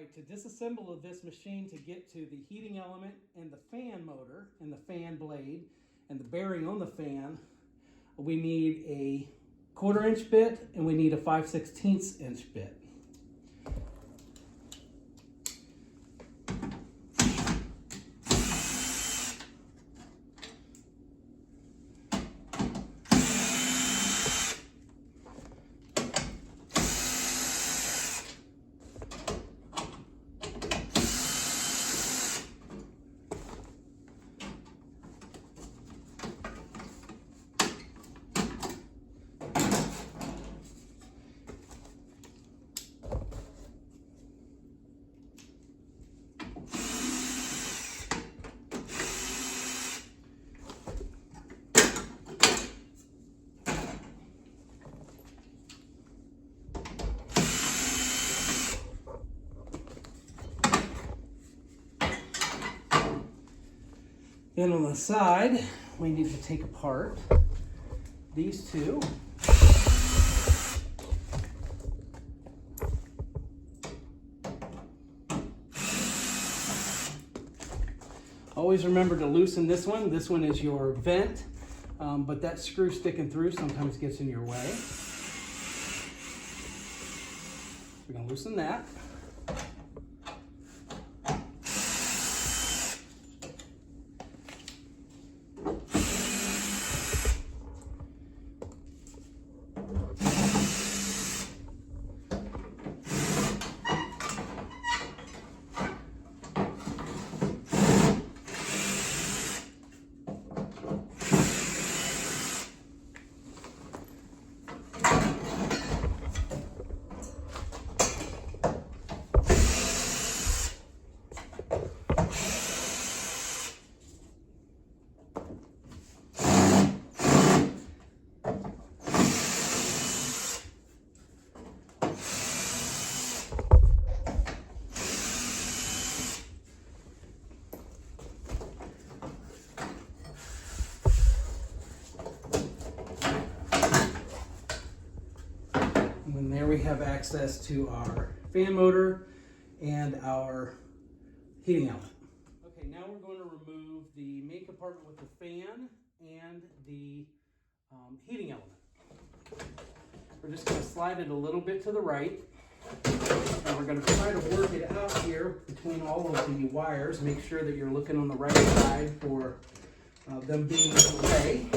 right, to disassemble this machine to get to the heating element and the fan motor and the fan blade and the bearing on the fan, we need a 1/4 inch bit and we need a 5/16 inch bit. Then on the side, we need to take apart these two. Always remember to loosen this one. This one is your vent, but that screw sticking through sometimes gets in your way. We're gonna loosen that. And there we have access to our fan motor and our heating element. Okay, now we're going to remove the main compartment with the fan and the heating element. We're just going to slide it a little bit to the right. And we're going to try to work it out here between all of the wires. Make sure that you're looking on the right side for them being in the way.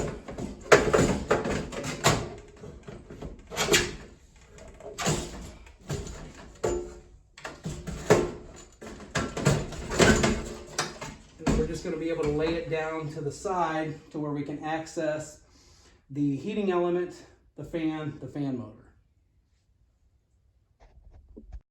We're just going to be able to lay it down to the side to where we can access the heating element, the fan motor.